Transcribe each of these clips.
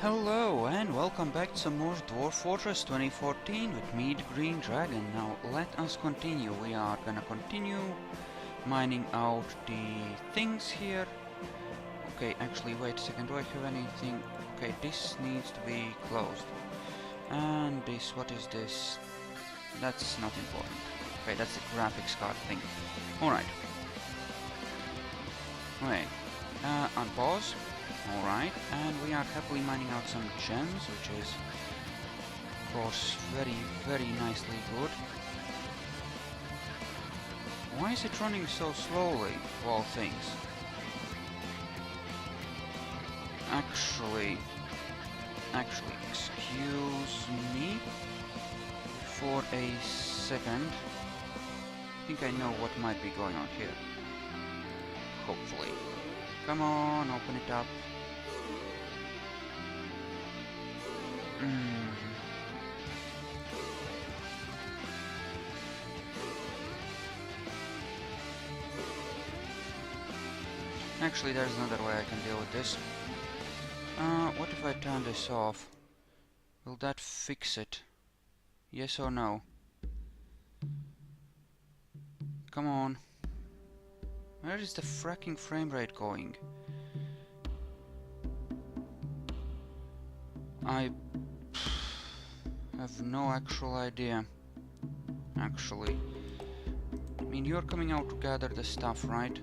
Hello and welcome back to some more Dwarf Fortress 2014 with me, the Green Dragon. Now let us continue. We are gonna continue mining out the things here. Okay, actually wait a second, do I have anything? Okay, this needs to be closed. And this, what is this? That's not important. Okay, that's the graphics card thing. Alright. Wait, unpause. Alright, and we are happily mining out some gems, which is, of course, very nicely good. Why is it running so slowly, of all things? Actually, excuse me for a second. I think I know what might be going on here. Hopefully. Come on, open it up. Actually, there's another way I can deal with this. What if I turn this off? Will that fix it? Yes or no? Come on. Where is the fracking frame rate going? I have no actual idea. Actually. I mean, you're coming out to gather the stuff, right?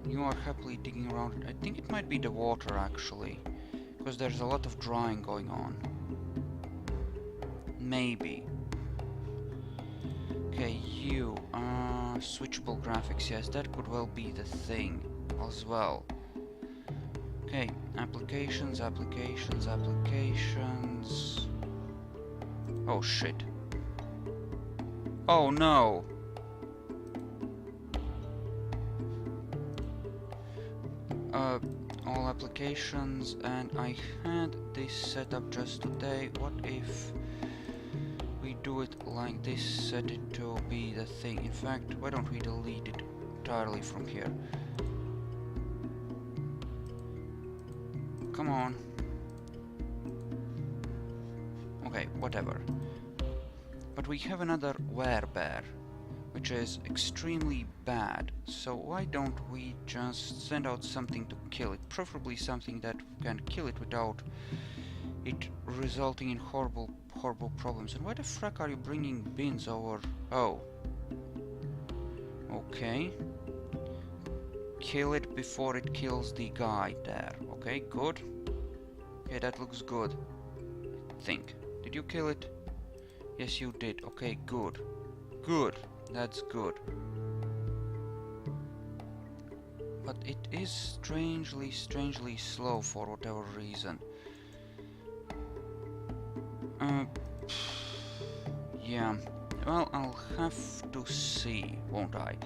You are happily digging around. I think it might be the water, actually. Because there's a lot of drying going on. Maybe. Okay, you. Switchable graphics. Yes, that could well be the thing as well. Okay, applications. Oh shit. Oh no! All applications, and I had this set up just today. What if we do it like this, set it to be the thing? In fact, why don't we delete it entirely from here? Come on. Okay, whatever. But we have another werebear, which is extremely bad. So why don't we just send out something to kill it? Preferably something that can kill it without it resulting in horrible problems. And why the frack are you bringing bins over? Oh. Okay. Kill it before it kills the guy there. Okay, good. Okay, that looks good. I think. Did you kill it? Yes, you did. Okay, good. Good. That's good. But it is strangely slow for whatever reason. Yeah. Well, I'll have to see, won't I?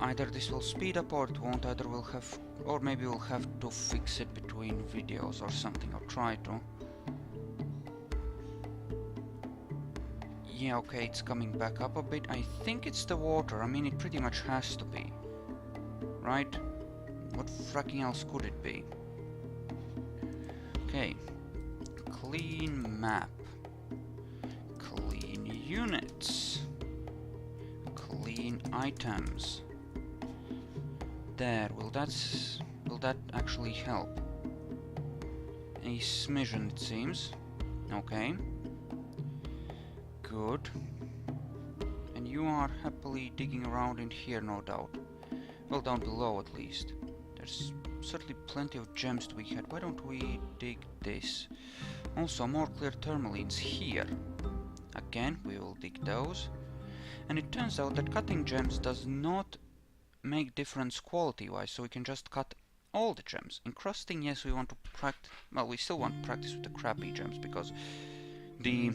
Either this will speed up or it won't. Either we'll have, or maybe we'll have to fix it between videos or something, or try to. Yeah, okay, it's coming back up a bit. I think it's the water. I mean, it pretty much has to be. Right? What fracking else could it be? Okay. Clean map. Clean units. Clean items. There, will that actually help? A smidgen, it seems. Okay. Good. And you are happily digging around in here, no doubt. Well, down below at least. There's certainly plenty of gems to be had. Why don't we dig this? Also, more clear tourmalines here. Again, we will dig those. And it turns out that cutting gems does not make difference quality-wise, so we can just cut all the gems. Encrusting, yes, we want to practice. Well, we still want to practice with the crappy gems because the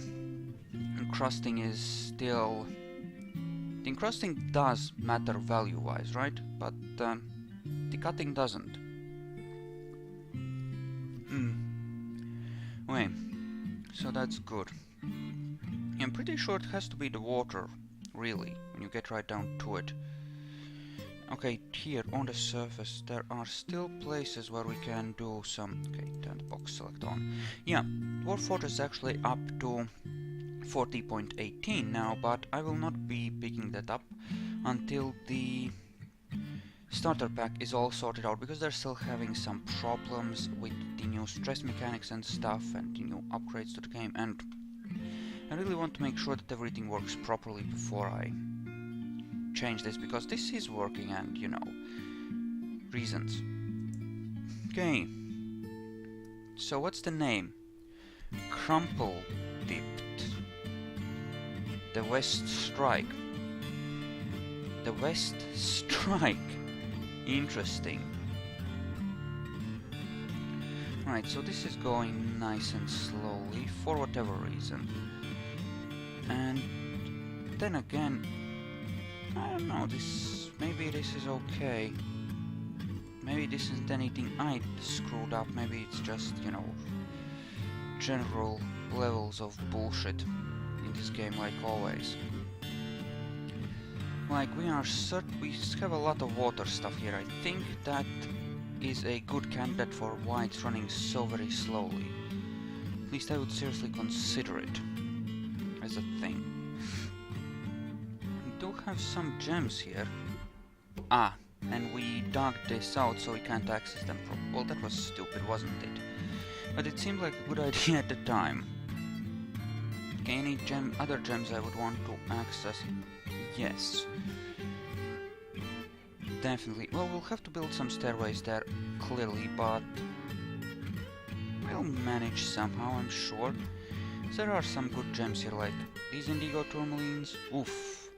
encrusting is still. The encrusting does matter value-wise, right? But the cutting doesn't. Wait, so that's good. I'm pretty sure it has to be the water, really, when you get right down to it. Okay, here on the surface there are still places where we can do some... Okay, turn the box select on. Yeah, Dwarf Fortress is actually up to 40.18 now, but I will not be picking that up until the starter pack is all sorted out, because they're still having some problems with the new stress mechanics and stuff and the new upgrades to the game, and I really want to make sure that everything works properly before I change this, because this is working and, you know, reasons. Okay, so what's the name? Crumple Dipped. The West Strike. The West Strike. Interesting. Right, so this is going nice and slowly for whatever reason. And then again, I don't know, maybe this is okay. Maybe this isn't anything I screwed up, maybe it's just, you know, general levels of bullshit in this game, like always. Like, we have a lot of water stuff here. I think that is a good candidate for why it's running so very slowly. At least I would seriously consider it as a thing. We do have some gems here. Ah, and we dug this out so we can't access them from... Well, that was stupid, wasn't it? But it seemed like a good idea at the time. Okay, any other gems I would want to access? Yes. Definitely. Well, we'll have to build some stairways there, clearly, but we'll manage somehow, I'm sure. There are some good gems here, like these indigo tourmalines. Oof.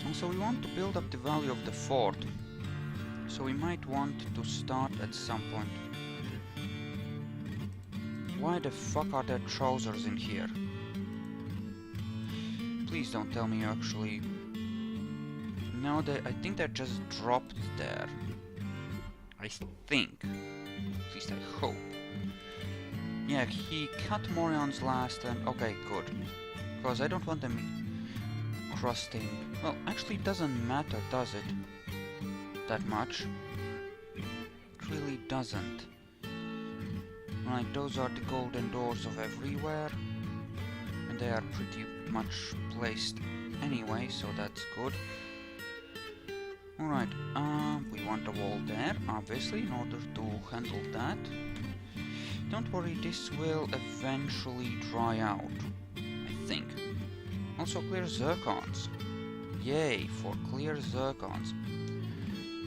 Also, we want to build up the value of the fort, so we might want to start at some point. Why the fuck are there trousers in here? Please don't tell me you actually... No, I think they're just dropped there. I think. At least I hope. Yeah, he cut Morion's last and... Okay, good. Because I don't want them crusting... Well, actually it doesn't matter, does it? That much. It really doesn't. Right, those are the golden doors of everywhere. And they are pretty much placed anyway, so that's good. Alright, we want a wall there, obviously, in order to handle that. Don't worry, this will eventually dry out, I think. Also, clear zircons. Yay, for clear zircons.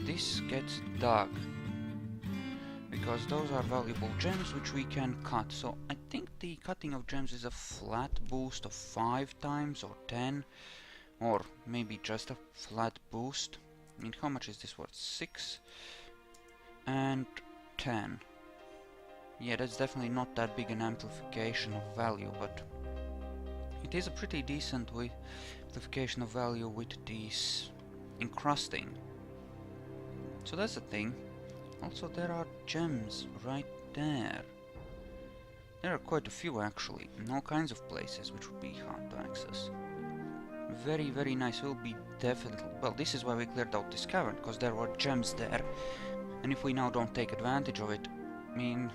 This gets dug, because those are valuable gems which we can cut. So I think the cutting of gems is a flat boost of 5 times or 10, or maybe just a flat boost. I mean, how much is this worth? 6 and 10. Yeah, that's definitely not that big an amplification of value, but it is a pretty decent amplification of value with these encrusting. So that's the thing. Also, there are gems right there. There are quite a few, actually, in all kinds of places, which would be hard to access. Very, very nice. Will be definitely... Well, this is why we cleared out this cavern, because there were gems there. And if we now don't take advantage of it, I mean,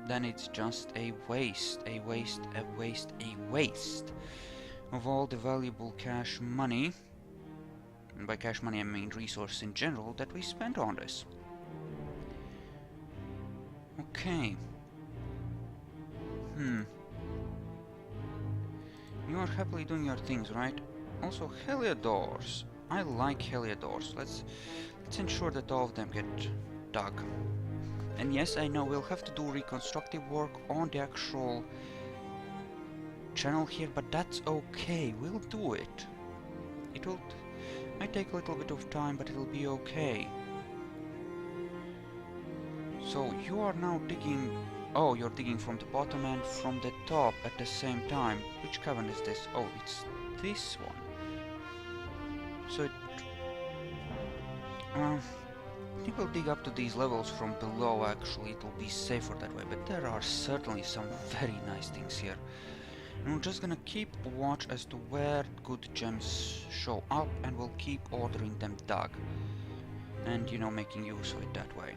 then it's just a waste, a waste, a waste, a waste of all the valuable cash money, and by cash money I mean resources in general, that we spent on this. Okay. You are happily doing your things, right? Also, Heliodors. I like Heliodors. Let's ensure that all of them get dug. And yes, I know we'll have to do reconstructive work on the actual channel here, but that's okay. We'll do it. Might take a little bit of time, but it'll be okay. So you are now digging... Oh, you're digging from the bottom and from the top at the same time. Which cavern is this? Oh, it's this one. So it... I think we'll dig up to these levels from below, actually. It'll be safer that way. But there are certainly some very nice things here. And we're just gonna keep watch as to where good gems show up, and we'll keep ordering them dug. And, you know, making use of it that way.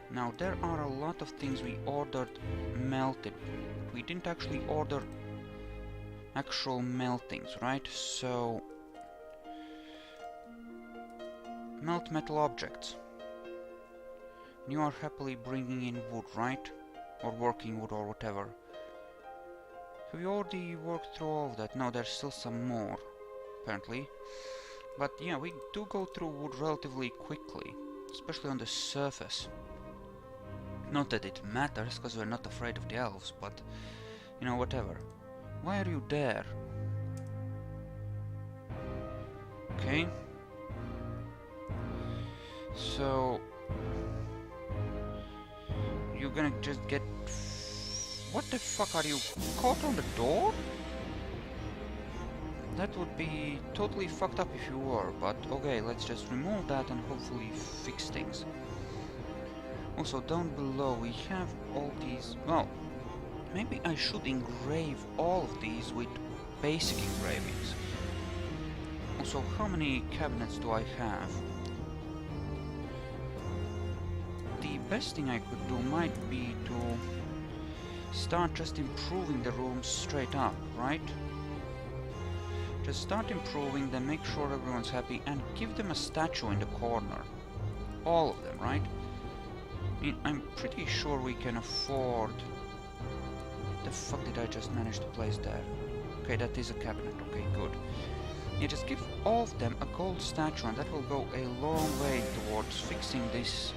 Now, there are a lot of things we ordered melted. We didn't actually order actual meltings, right? So, melt metal objects. You are happily bringing in wood, right? Or working wood or whatever. Have you already worked through all of that? No, there's still some more, apparently. But yeah, we do go through wood relatively quickly, especially on the surface. Not that it matters, because we're not afraid of the elves, but, you know, whatever. Why are you there? Okay. So... you're gonna just get... what the fuck, are you caught on the door? That would be totally fucked up if you were, but okay, let's just remove that and hopefully fix things. Also, down below we have all these... well, maybe I should engrave all of these with basic engravings. Also, how many cabinets do I have? The best thing I could do might be to start just improving the rooms straight up, right? Just start improving them, make sure everyone's happy, and give them a statue in the corner. All of them, right? I mean, I'm pretty sure we can afford... the fuck did I just manage to place there? Okay, that is a cabinet, okay, good. Yeah, just give all of them a gold statue, and that will go a long way towards fixing this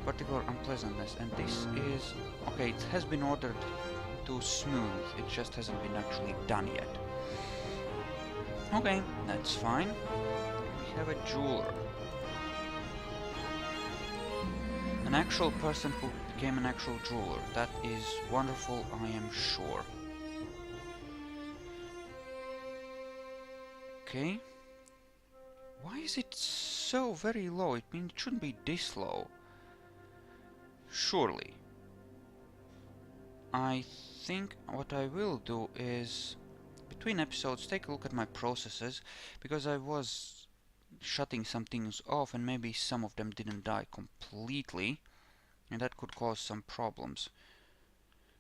particular unpleasantness. And this is... okay, it has been ordered to smooth, it just hasn't been actually done yet. Okay, that's fine. We have a jeweler. An actual person who became an actual jeweler. That is wonderful, I am sure. Okay. Why is it so very low? I mean, it shouldn't be this low. Surely. I think what I will do is... between episodes, take a look at my processes, because I was shutting some things off and maybe some of them didn't die completely, and that could cause some problems.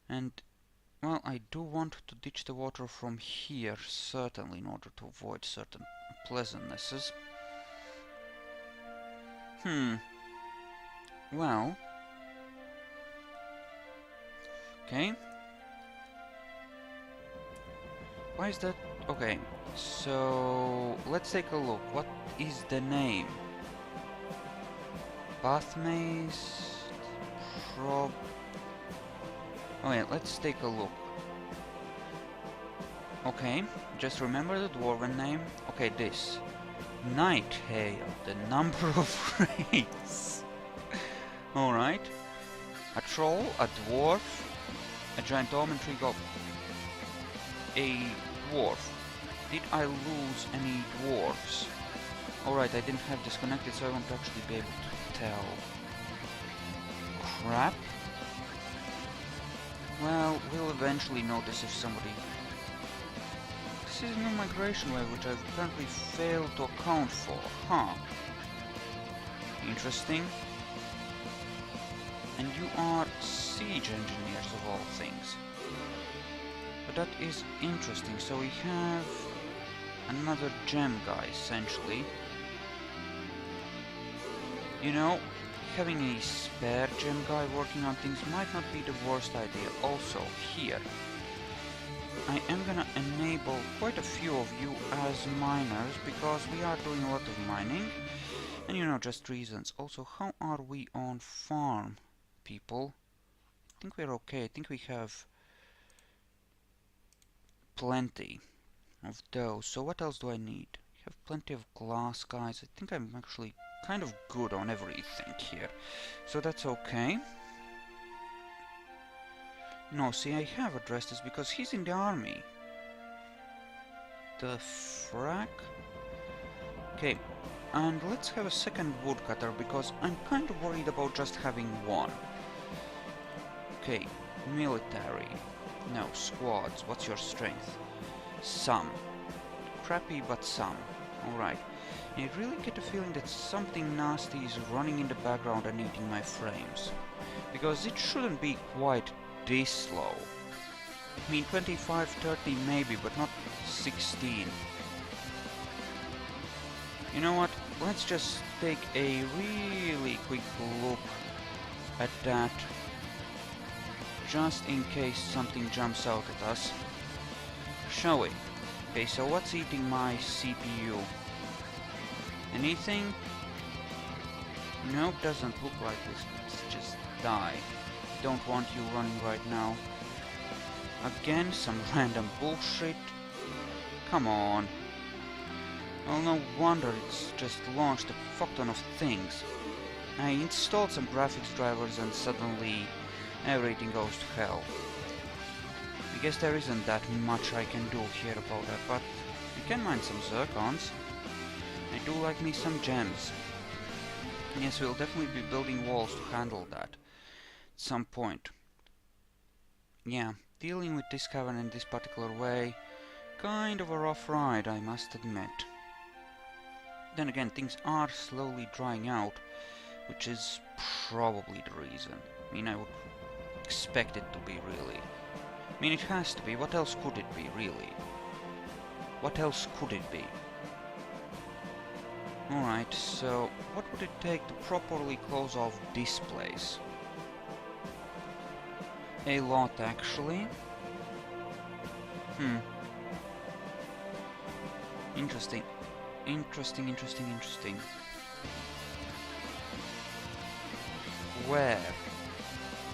And, well, I do want to ditch the water from here, certainly, in order to avoid certain unpleasantnesses. Well... okay. Why is that? Okay, so let's take a look. What is the name? Bath maze? Oh yeah, let's take a look. Okay, just remember the dwarven name. Okay, this. Nighthale, the number of rays. Alright. A troll, a dwarf, a giant almond tree goblin. A dwarf. Did I lose any dwarfs? Alright, I didn't have this connected, so I won't actually be able to tell. Crap. Well, we'll eventually notice if somebody... this is a new migration wave, which I've apparently failed to account for. Huh. Interesting. And you are siege engineers of all things. But that is interesting. So we have another gem guy, essentially. You know, having a spare gem guy working on things might not be the worst idea. Also, here, I am gonna enable quite a few of you as miners, because we are doing a lot of mining. And you know, just reasons. Also, how are we on farm, people? I think we're okay. I think we have plenty of those. So what else do I need? We have plenty of glass guys. I think I'm actually kind of good on everything here. So that's okay. No, see, I have addressed this because he's in the army. The frack? Okay, and let's have a second woodcutter because I'm kind of worried about just having one. Okay, military. No, squads. What's your strength? Some. Crappy, but some. Alright. I really get the feeling that something nasty is running in the background and eating my frames. Because it shouldn't be quite this slow. I mean, 25, 30 maybe, but not 16. You know what? Let's just take a really quick look at that. Just in case something jumps out at us. Shall we? Okay, so what's eating my CPU? Anything? Nope, doesn't look like this. Let's just die. Don't want you running right now. Again, some random bullshit. Come on. Well, no wonder it's just launched a fuck ton of things. I installed some graphics drivers and suddenly everything goes to hell. I guess there isn't that much I can do here about that, but we can mine some zircons. I do like me some gems. Yes, we'll definitely be building walls to handle that at some point. Yeah, dealing with this cavern in this particular way, kind of a rough ride, I must admit. Then again, things are slowly drying out, which is probably the reason. I mean, I would expect it to be, really. I mean, it has to be. What else could it be, really? What else could it be? Alright, so what would it take to properly close off this place? A lot, actually. Interesting. Interesting. Where?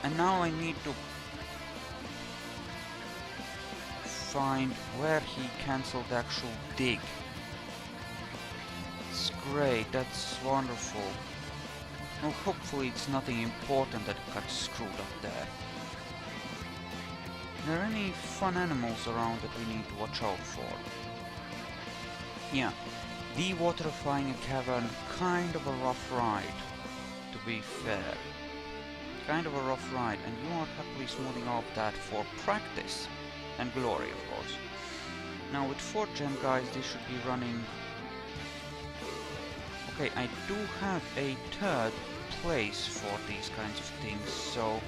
And now I need to find where he cancelled the actual dig. It's great, that's wonderful. Well, hopefully it's nothing important that got screwed up there. Are there any fun animals around that we need to watch out for? Yeah, dewaterifying a cavern, kind of a rough ride, to be fair. Kind of a rough ride, and you are happily smoothing off that for practice and glory, of course. Now with 4 gem guys, they should be running... Okay, I do have a third place for these kinds of things, so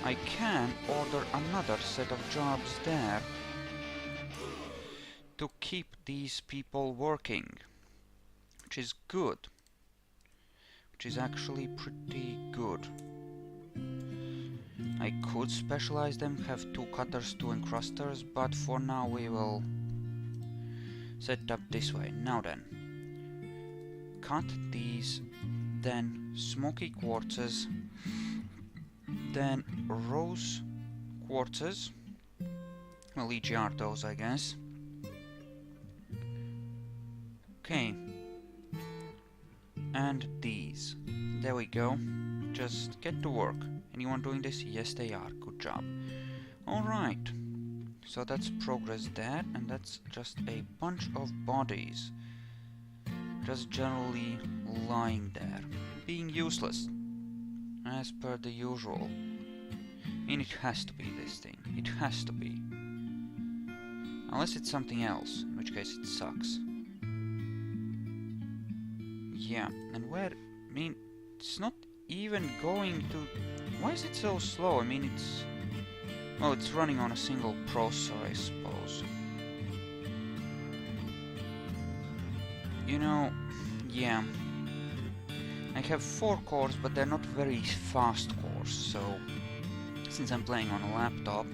I can order another set of jobs there to keep these people working, which is good. Which is actually pretty good. I could specialize them, have 2 cutters, 2 encrusters, but for now we will set it up this way. Now then, cut these, then smoky quartzes, then rose quartzes. Well, EGR those, I guess. Okay. And these. There we go. Just get to work. Anyone doing this? Yes, they are. Good job. Alright. So that's progress there, and that's just a bunch of bodies. Just generally lying there. Being useless. As per the usual. I mean, it has to be this thing. It has to be. Unless it's something else, in which case it sucks. Yeah, and where... I mean, it's not even going to... Why is it so slow? I mean, it's... Well, it's running on a single processor, I suppose. You know, yeah. I have 4 cores, but they're not very fast cores, so... Since I'm playing on a laptop.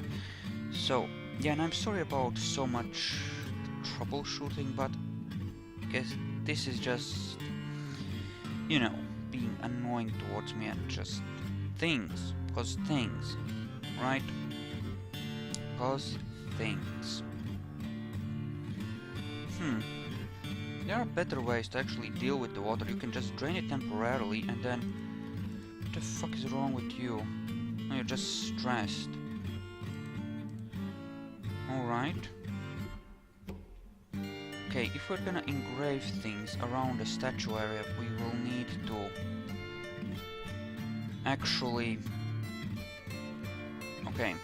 So, yeah, and I'm sorry about so much troubleshooting, but... I guess this is just... You know, being annoying towards me and just... Things. Because things. Right? Because things. There are better ways to actually deal with the water. You can just drain it temporarily and then... What the fuck is wrong with you? Oh, you're just stressed. Alright. Okay, if we're gonna engrave things around the statue area, we will need to... Actually... Okay.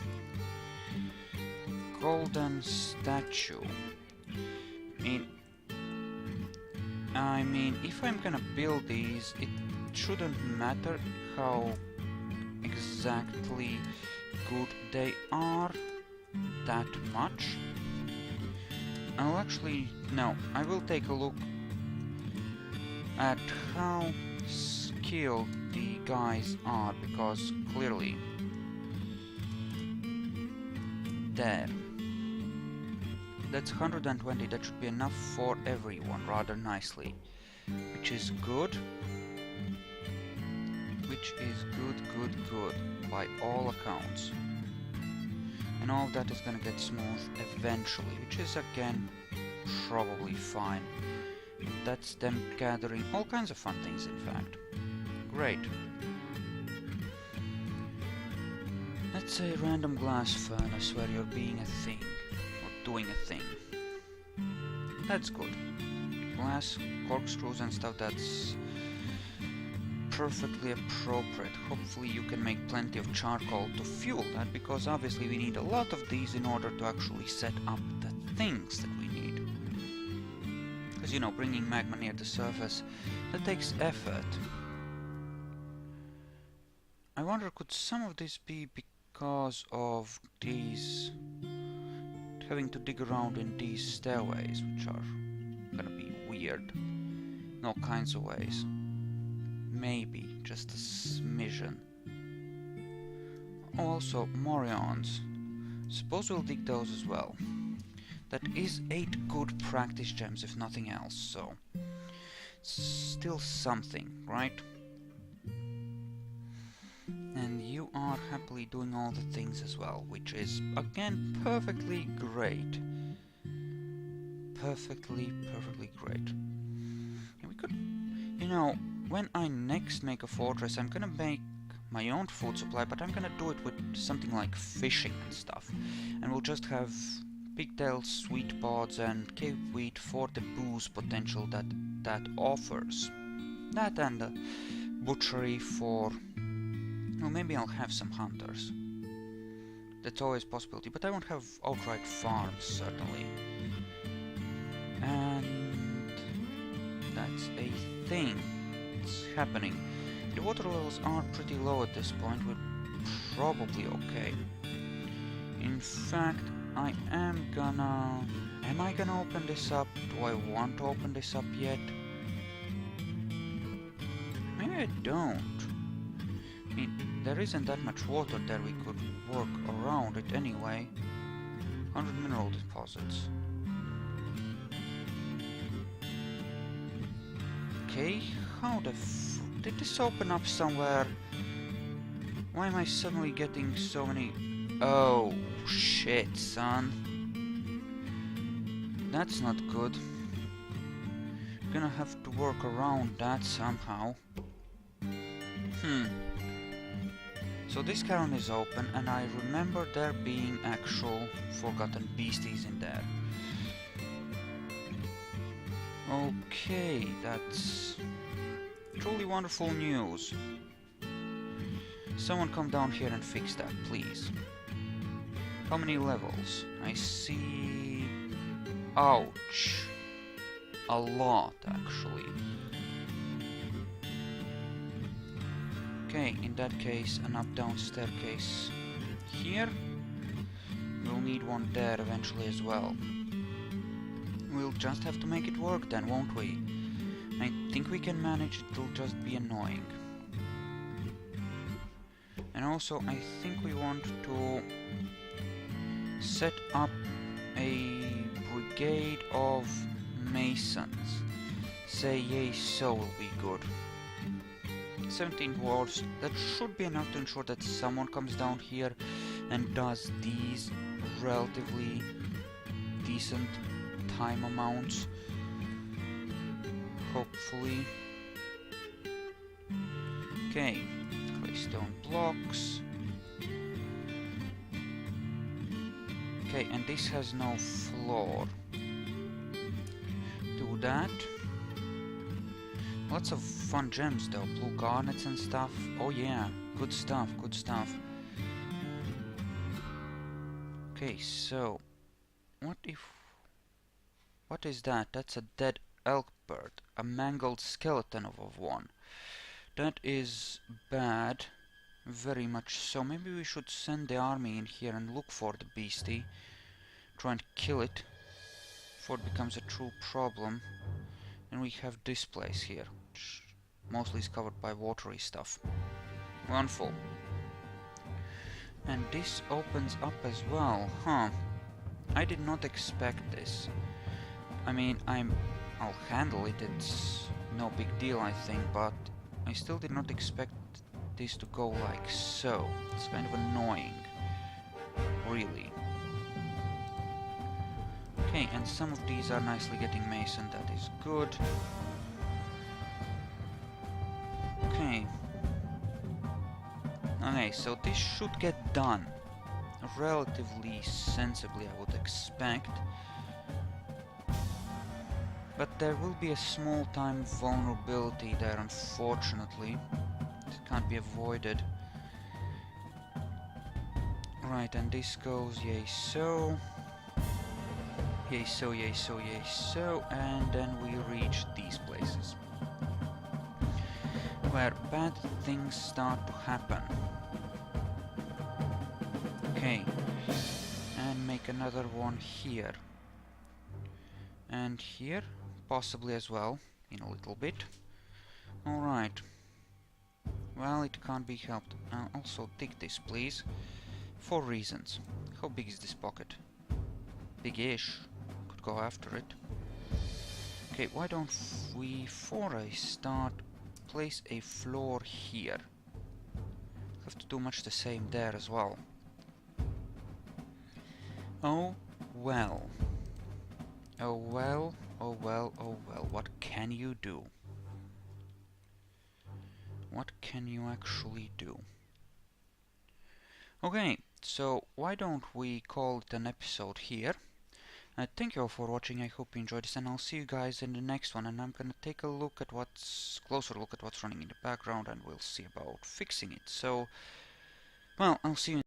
golden statue. I mean, if I'm gonna build these, it shouldn't matter how exactly good they are that much. I'll actually... no, I will take a look at how skilled the guys are, because clearly... there. That's 120, that should be enough for everyone rather nicely. Which is good. Which is good, by all accounts. And all of that is gonna get smooth eventually, which is again probably fine. And that's them gathering all kinds of fun things, in fact. Great. Let's say random glass furnace where you're being a thing, or doing a thing. That's good. Glass, corkscrews and stuff, that's perfectly appropriate. Hopefully you can make plenty of charcoal to fuel that, because obviously we need a lot of these in order to actually set up the things that we need. Because, you know, bringing magma near the surface, that takes effort. I wonder, could some of this be because of these... having to dig around in these stairways, which are gonna be weird in all kinds of ways. Maybe, just a smidgen. Oh, also, Morions. Suppose we'll dig those as well. That is 8 good practice gems, if nothing else, so... still something, right? And you are happily doing all the things as well, which is, again, perfectly great. Perfectly great. And we could... you know, when I next make a fortress, I'm gonna make my own food supply, but I'm gonna do it with something like fishing and stuff. And we'll just have pigtails, sweet pods, and cave wheat for the booze potential that offers. That and a butchery for... well, maybe I'll have some hunters. That's always a possibility, but I won't have outright farms, certainly. And... that's a thing. It's happening. The water levels are pretty low at this point. We're probably okay. In fact, I am gonna... am I gonna open this up? Do I want to open this up yet? Maybe I don't. I mean, there isn't that much water there. We could work around it anyway. 100 mineral deposits. Okay, how the did this open up somewhere? Why am I suddenly getting so many... oh, shit, son. That's not good. Gonna have to work around that somehow. So this cairn is open, and I remember there being actual forgotten beasties in there. Okay, that's truly wonderful news. Someone come down here and fix that, please. How many levels? I see... ouch. A lot, actually. Okay, in that case, an up-down staircase here. We'll need one there eventually as well. We'll just have to make it work then, won't we? I think we can manage, it'll just be annoying. And also, I think we want to set up a brigade of masons. Say yay, so will be good. 17 dwarves, that should be enough to ensure that someone comes down here and does these relatively decent time amounts. Hopefully. Okay, claystone blocks. Okay, and this has no floor. Do that. Lots of fun gems though, blue garnets and stuff. Oh yeah, good stuff, good stuff. Okay, so what if... What is that? That's a dead elk bird. A mangled skeleton of one. That is bad. Very much so. Maybe we should send the army in here and look for the beastie. Try and kill it before it becomes a true problem. And we have this place here, which mostly is covered by watery stuff. Wonderful. And this opens up as well, huh? I did not expect this. I mean, I'll handle it, it's no big deal I think, but I still did not expect this to go like so. It's kind of annoying, really. Okay, and some of these are nicely getting mason, that is good. Okay. Okay, so this should get done relatively sensibly, I would expect. But there will be a small time vulnerability there, unfortunately. It can't be avoided. Right, and this goes yay so. Yay so, yay so, yay so, and then we reach these places where bad things start to happen. Okay, and make another one here. And here, possibly as well, in a little bit. Alright. Well, it can't be helped. I'll also dig this, please. For reasons. How big is this pocket? Big-ish. Could go after it. Okay, why don't we, for a start, place a floor here. Have to do much the same there as well. Oh well. Oh well, oh well, oh well. What can you do? What can you actually do? Okay, so why don't we call it an episode here? Thank you all for watching, I hope you enjoyed this, and I'll see you guys in the next one, and I'm gonna take a look at closer look at what's running in the background, and we'll see about fixing it. So, well, I'll see you